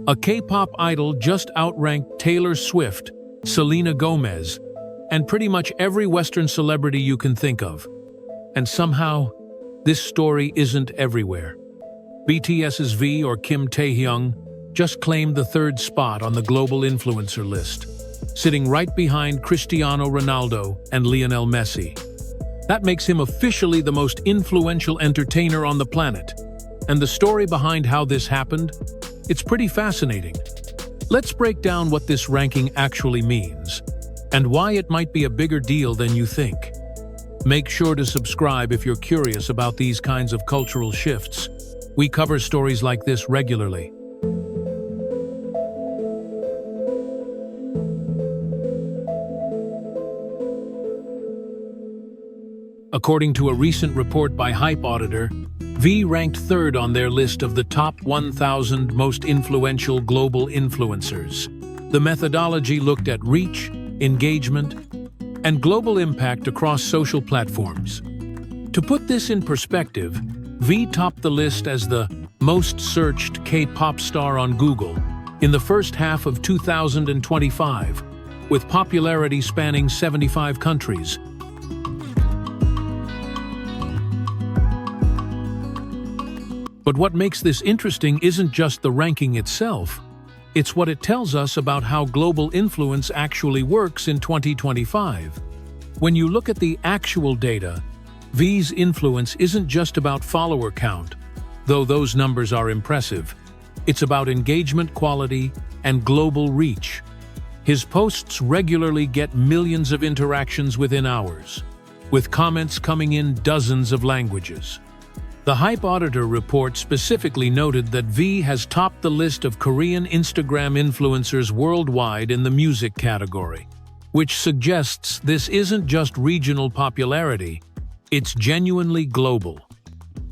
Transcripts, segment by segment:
A K-pop idol just outranked Taylor Swift, Selena Gomez, and pretty much every Western celebrity you can think of. And somehow, this story isn't everywhere. BTS's V, or Kim Taehyung, just claimed the third spot on the global influencer list, sitting right behind Cristiano Ronaldo and Lionel Messi. That makes him officially the most influential entertainer on the planet. And the story behind how this happened? It's pretty fascinating. Let's break down what this ranking actually means, and why it might be a bigger deal than you think. Make sure to subscribe if you're curious about these kinds of cultural shifts. We cover stories like this regularly. According to a recent report by Hype Auditor, V ranked third on their list of the top 1,000 most influential global influencers. The methodology looked at reach, engagement, and global impact across social platforms. To put this in perspective, V topped the list as the most searched K-pop star on Google in the first half of 2025, with popularity spanning 75 countries. But what makes this interesting isn't just the ranking itself, it's what it tells us about how global influence actually works in 2025. When you look at the actual data, V's influence isn't just about follower count, though those numbers are impressive. It's about engagement quality and global reach. His posts regularly get millions of interactions within hours, with comments coming in dozens of languages. The Hype Auditor report specifically noted that V has topped the list of Korean Instagram influencers worldwide in the music category, which suggests this isn't just regional popularity, it's genuinely global.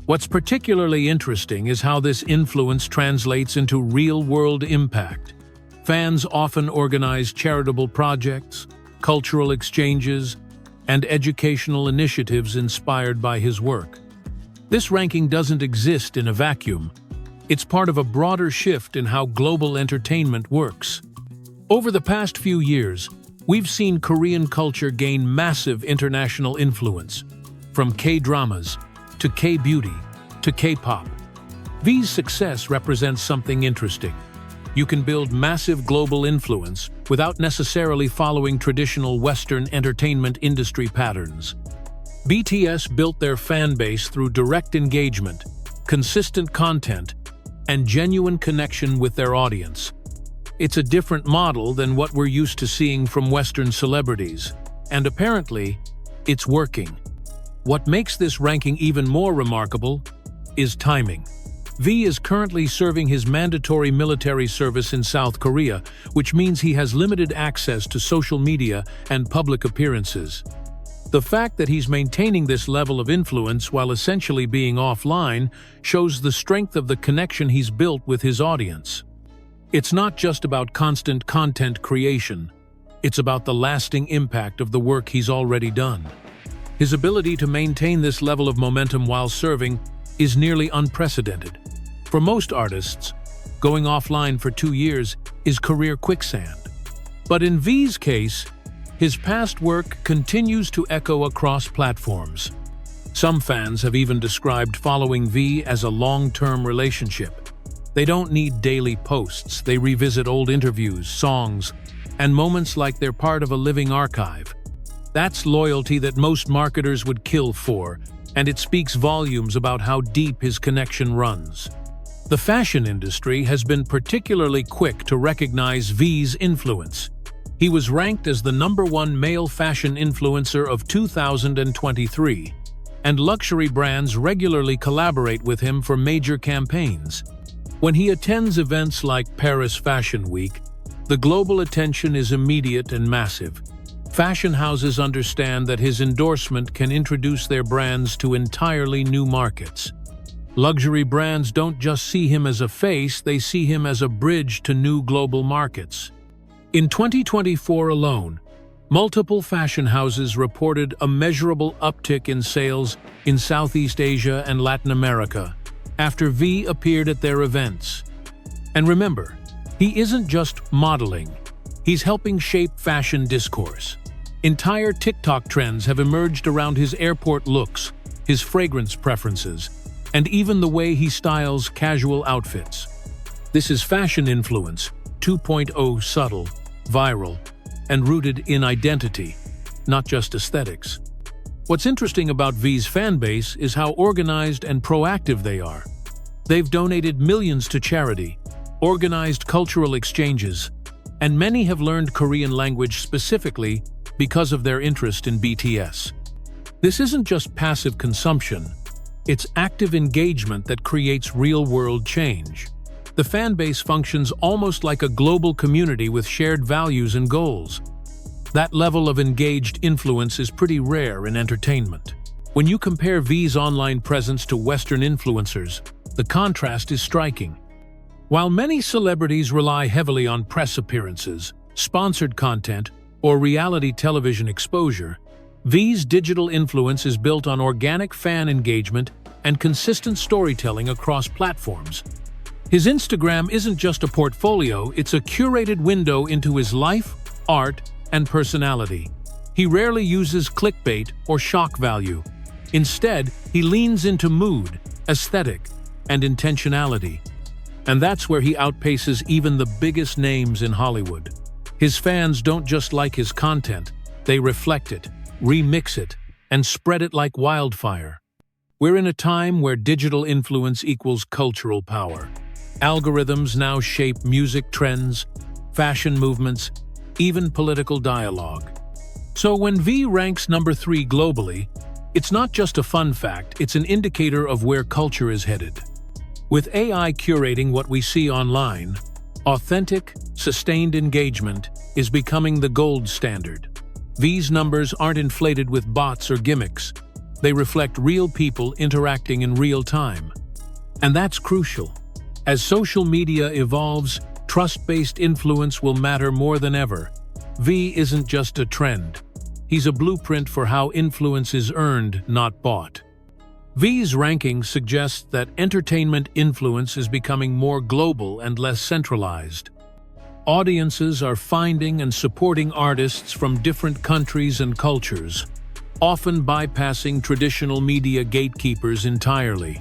What's particularly interesting is how this influence translates into real-world impact. Fans often organize charitable projects, cultural exchanges, and educational initiatives inspired by his work. This ranking doesn't exist in a vacuum. It's part of a broader shift in how global entertainment works. Over the past few years, we've seen Korean culture gain massive international influence, from K-dramas to K-beauty to K-pop. V's success represents something interesting. You can build massive global influence without necessarily following traditional Western entertainment industry patterns. BTS built their fan base through direct engagement, consistent content, and genuine connection with their audience. It's a different model than what we're used to seeing from Western celebrities, and apparently, it's working. What makes this ranking even more remarkable is timing. V is currently serving his mandatory military service in South Korea, which means he has limited access to social media and public appearances. The fact that he's maintaining this level of influence while essentially being offline shows the strength of the connection he's built with his audience. It's not just about constant content creation, it's about the lasting impact of the work he's already done. His ability to maintain this level of momentum while serving is nearly unprecedented. For most artists, going offline for 2 years is career quicksand. But in V's case, his past work continues to echo across platforms. Some fans have even described following V as a long-term relationship. They don't need daily posts, they revisit old interviews, songs, and moments like they're part of a living archive. That's loyalty that most marketers would kill for, and it speaks volumes about how deep his connection runs. The fashion industry has been particularly quick to recognize V's influence. He was ranked as the #1 male fashion influencer of 2023, and luxury brands regularly collaborate with him for major campaigns. When he attends events like Paris Fashion Week, the global attention is immediate and massive. Fashion houses understand that his endorsement can introduce their brands to entirely new markets. Luxury brands don't just see him as a face, they see him as a bridge to new global markets. In 2024 alone, multiple fashion houses reported a measurable uptick in sales in Southeast Asia and Latin America after V appeared at their events. And remember, He isn't just modeling, he's helping shape fashion discourse. Entire TikTok trends have emerged around his airport looks, his fragrance preferences, and even the way he styles casual outfits. This is fashion influence 2.0, subtle, viral, and rooted in identity, not just aesthetics. What's interesting about V's fanbase is how organized and proactive they are. They've donated millions to charity, organized cultural exchanges, and many have learned Korean language specifically because of their interest in BTS. This isn't just passive consumption, it's active engagement that creates real-world change. The fanbase functions almost like a global community with shared values and goals. That level of engaged influence is pretty rare in entertainment. When you compare V's online presence to Western influencers, the contrast is striking. While many celebrities rely heavily on press appearances, sponsored content, or reality television exposure, V's digital influence is built on organic fan engagement and consistent storytelling across platforms. His Instagram isn't just a portfolio, it's a curated window into his life, art, and personality. He rarely uses clickbait or shock value. Instead, he leans into mood, aesthetic, and intentionality. And that's where he outpaces even the biggest names in Hollywood. His fans don't just like his content, they reflect it, remix it, and spread it like wildfire. We're in a time where digital influence equals cultural power. Algorithms now shape music trends, fashion movements, even political dialogue. So when V ranks number 3 globally, it's not just a fun fact, it's an indicator of where culture is headed. With AI curating what we see online, authentic, sustained engagement is becoming the gold standard. V's numbers aren't inflated with bots or gimmicks. They reflect real people interacting in real time. And that's crucial. As social media evolves, trust-based influence will matter more than ever. V isn't just a trend. He's a blueprint for how influence is earned, not bought. V's ranking suggests that entertainment influence is becoming more global and less centralized. Audiences are finding and supporting artists from different countries and cultures, often bypassing traditional media gatekeepers entirely.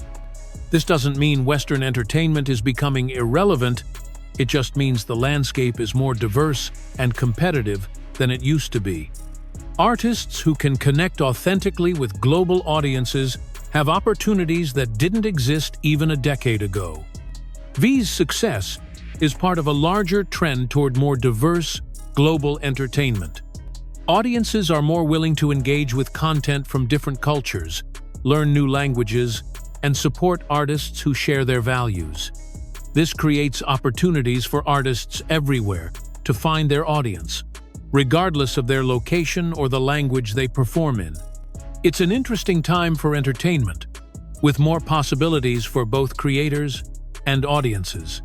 This doesn't mean Western entertainment is becoming irrelevant, it just means the landscape is more diverse and competitive than it used to be. Artists who can connect authentically with global audiences have opportunities that didn't exist even a decade ago. V's success is part of a larger trend toward more diverse, global entertainment. Audiences are more willing to engage with content from different cultures, learn new languages, and support artists who share their values. This creates opportunities for artists everywhere to find their audience, regardless of their location or the language they perform in. It's an interesting time for entertainment, with more possibilities for both creators and audiences.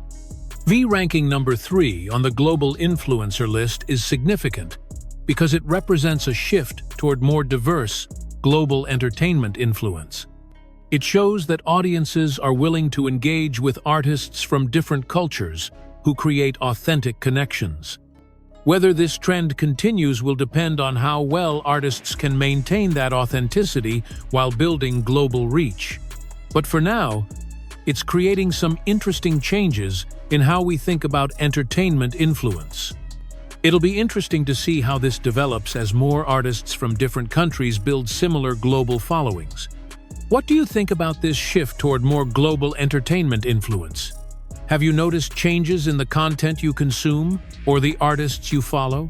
V ranking number 3 on the global influencer list is significant because it represents a shift toward more diverse, global entertainment influence. It shows that audiences are willing to engage with artists from different cultures who create authentic connections. Whether this trend continues will depend on how well artists can maintain that authenticity while building global reach. But for now, it's creating some interesting changes in how we think about entertainment influence. It'll be interesting to see how this develops as more artists from different countries build similar global followings. What do you think about this shift toward more global entertainment influence? Have you noticed changes in the content you consume or the artists you follow?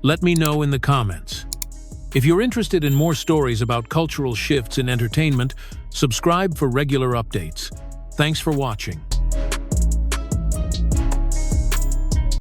Let me know in the comments. If you're interested in more stories about cultural shifts in entertainment, subscribe for regular updates. Thanks for watching.